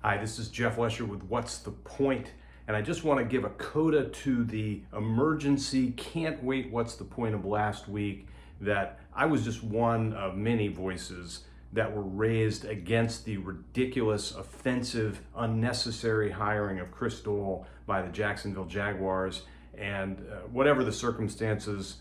Hi, this is Jeff Lesher with What's the Point? And I just want to give a coda to the emergency can't wait what's the point of last week, that I was just one of many voices that were raised against the ridiculous, offensive, unnecessary hiring of Chris Doyle by the Jacksonville Jaguars. And whatever the circumstances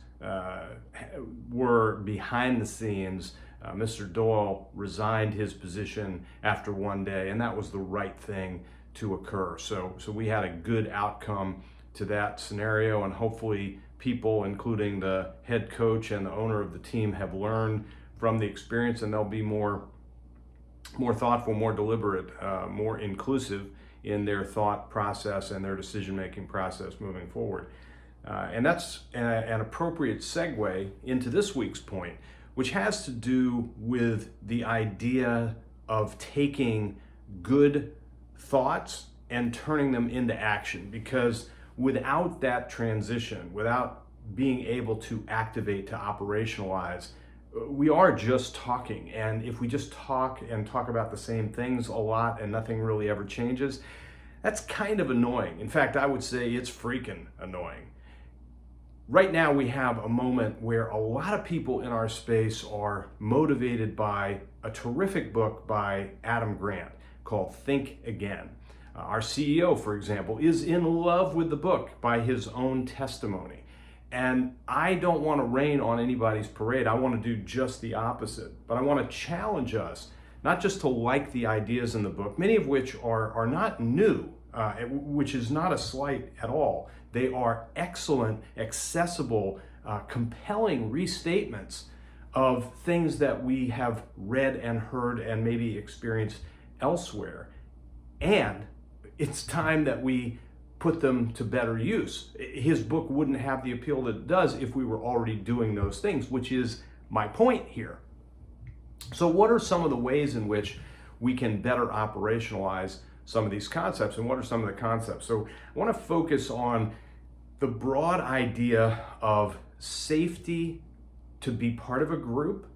were behind the scenes, Mr. Doyle resigned his position after one day, and that was the right thing to occur. So we had a good outcome to that scenario, and hopefully people, including the head coach and the owner of the team, have learned from the experience, and they'll be more thoughtful, more deliberate, more inclusive in their thought process and their decision-making process moving forward. And that's an appropriate segue into this week's point, which has to do with the idea of taking good thoughts and turning them into action. Because without that transition, without being able to activate, to operationalize, we are just talking. And if we just talk and talk about the same things a lot and nothing really ever changes, that's kind of annoying. In fact, I would say it's freaking annoying. Right now, we have a moment where a lot of people in our space are motivated by a terrific book by Adam Grant called Think Again. Our CEO, for example, is in love with the book by his own testimony. And I don't want to rain on anybody's parade. I want to do just the opposite. But I want to challenge us, not just to like the ideas in the book, many of which are not new, which is not a slight at all. They are excellent, accessible, compelling restatements of things that we have read and heard and maybe experienced elsewhere. And it's time that we put them to better use. His book wouldn't have the appeal that it does if we were already doing those things, which is my point here. So what are some of the ways in which we can better operationalize some of these concepts, and what are some of the concepts? So I want to focus on the broad idea of safety to be part of a group,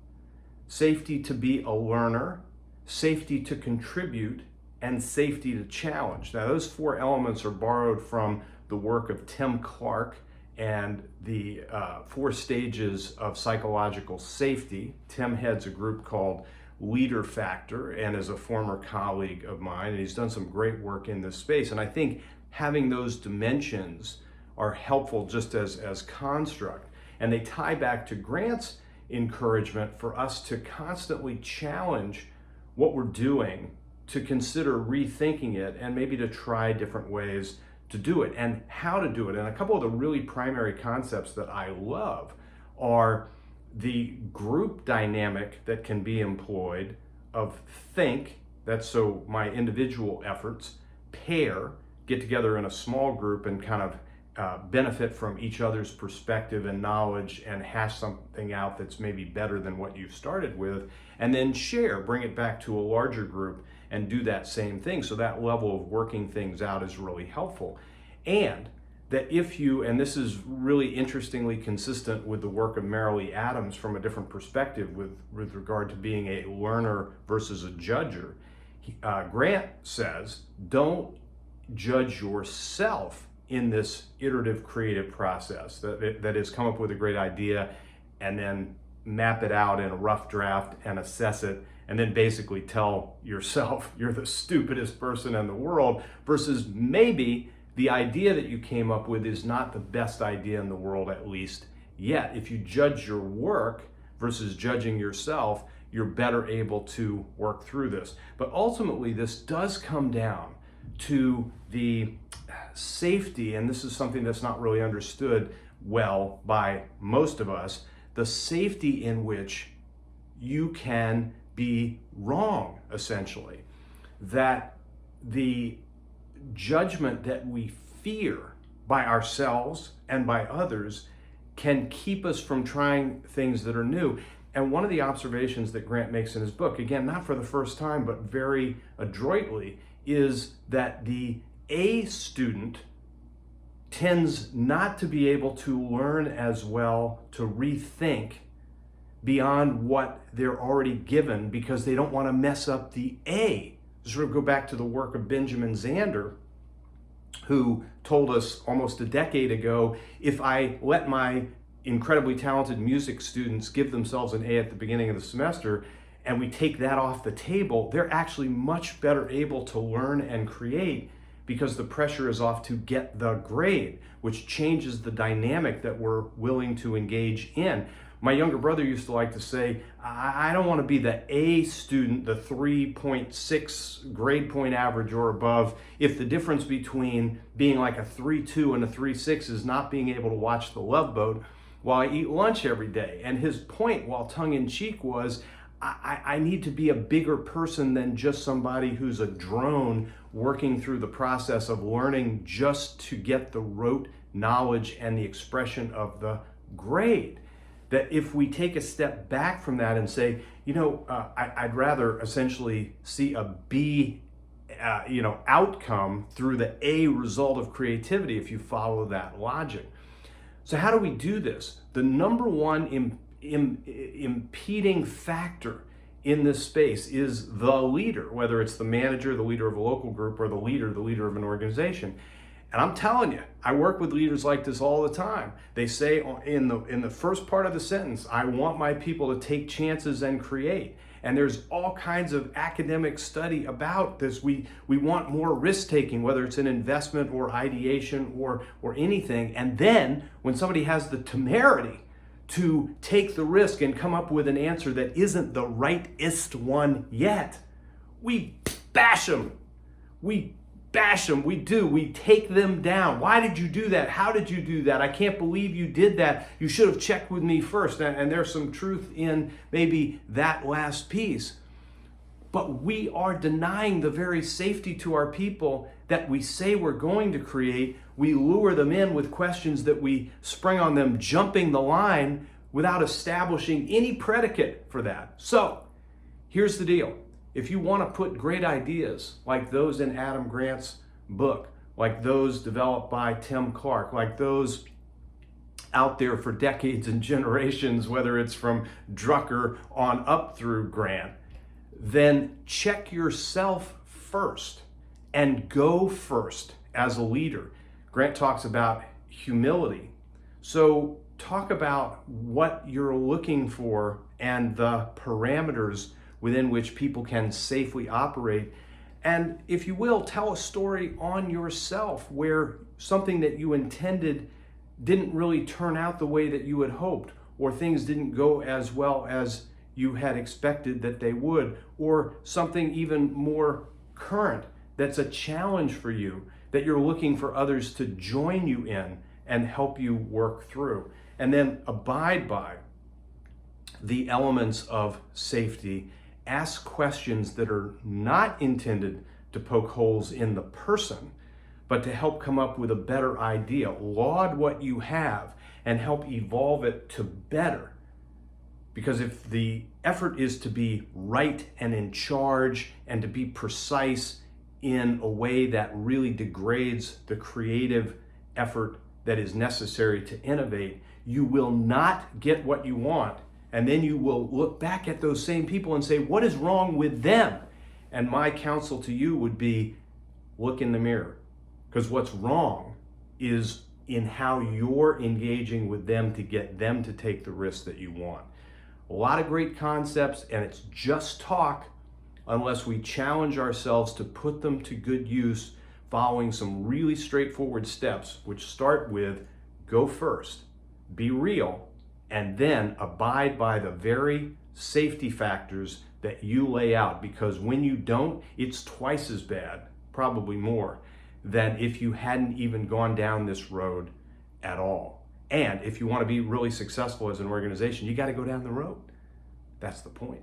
safety to be a learner, safety to contribute, and safety to challenge. Now, those four elements are borrowed from the work of Tim Clark and the 4 stages of psychological safety. Tim heads a group called Leader Factor and is a former colleague of mine, and he's done some great work in this space. And I think having those dimensions are helpful just as construct. And they tie back to Grant's encouragement for us to constantly challenge what we're doing, to consider rethinking it, and maybe to try different ways to do it and how to do it. And a couple of the really primary concepts that I love are the group dynamic that can be employed of think, that's so my individual efforts, pair, get together in a small group and kind of benefit from each other's perspective and knowledge and hash something out that's maybe better than what you've started with, and then share, bring it back to a larger group and do that same thing. So that level of working things out is really helpful. And that if you, and this is really interestingly consistent with the work of Marilee Adams from a different perspective with regard to being a learner versus a judger, Grant says, don't judge yourself in this iterative creative process that is come up with a great idea and then map it out in a rough draft and assess it and then basically tell yourself you're the stupidest person in the world, versus maybe the idea that you came up with is not the best idea in the world, at least yet. If you judge your work versus judging yourself, you're better able to work through this. But ultimately, this does come down to the safety, and this is something that's not really understood well by most of us, the safety in which you can be wrong, essentially. That the judgment that we fear by ourselves and by others can keep us from trying things that are new. And one of the observations that Grant makes in his book, again, not for the first time, but very adroitly, is that the A student tends not to be able to learn as well, to rethink beyond what they're already given, because they don't want to mess up the A sort of go back to the work of Benjamin Zander, who told us almost a decade ago, if I let my incredibly talented music students give themselves an A at the beginning of the semester, and we take that off the table, they're actually much better able to learn and create because the pressure is off to get the grade, which changes the dynamic that we're willing to engage in. My younger brother used to like to say, I don't want to be the A student, the 3.6 grade point average or above, if the difference between being like a 3.2 and a 3.6 is not being able to watch The Love Boat while I eat lunch every day. And his point, while tongue-in-cheek, was I need to be a bigger person than just somebody who's a drone working through the process of learning just to get the rote knowledge and the expression of the grade. That if we take a step back from that and say, I'd rather essentially see a B outcome through the A result of creativity, if you follow that logic. So how do we do this? The number one impeding factor in this space is the leader, whether it's the manager, the leader of a local group, or the leader of an organization. And I'm telling you, I work with leaders like this all the time. They say in the first part of the sentence, I want my people to take chances and create. And there's all kinds of academic study about this. We want more risk taking, whether it's an investment or ideation or anything. And then when somebody has the temerity to take the risk and come up with an answer that isn't the rightest one yet, we bash them. We take them down. Why did you do that? How did you do that? I can't believe you did that. You should have checked with me first. And there's some truth in maybe that last piece. But we are denying the very safety to our people that we say we're going to create. We lure them in with questions that we spring on them, jumping the line without establishing any predicate for that. So here's the deal. If you want to put great ideas like those in Adam Grant's book, like those developed by Tim Clark, like those out there for decades and generations, whether it's from Drucker on up through Grant, then check yourself first and go first as a leader. Grant talks about humility. So talk about what you're looking for and the parameters within which people can safely operate. And if you will, tell a story on yourself where something that you intended didn't really turn out the way that you had hoped, or things didn't go as well as you had expected that they would, or something even more current that's a challenge for you that you're looking for others to join you in and help you work through. And then abide by the elements of safety. Ask questions that are not intended to poke holes in the person, but to help come up with a better idea. Laud what you have and help evolve it to better. Because if the effort is to be right and in charge and to be precise in a way that really degrades the creative effort that is necessary to innovate, you will not get what you want. And then you will look back at those same people and say, what is wrong with them? And my counsel to you would be, look in the mirror. Because what's wrong is in how you're engaging with them to get them to take the risk that you want. A lot of great concepts, and it's just talk unless we challenge ourselves to put them to good use following some really straightforward steps, which start with go first, be real, and then abide by the very safety factors that you lay out. Because when you don't, it's twice as bad, probably more, than if you hadn't even gone down this road at all. And if you want to be really successful as an organization, you got to go down the road. That's the point.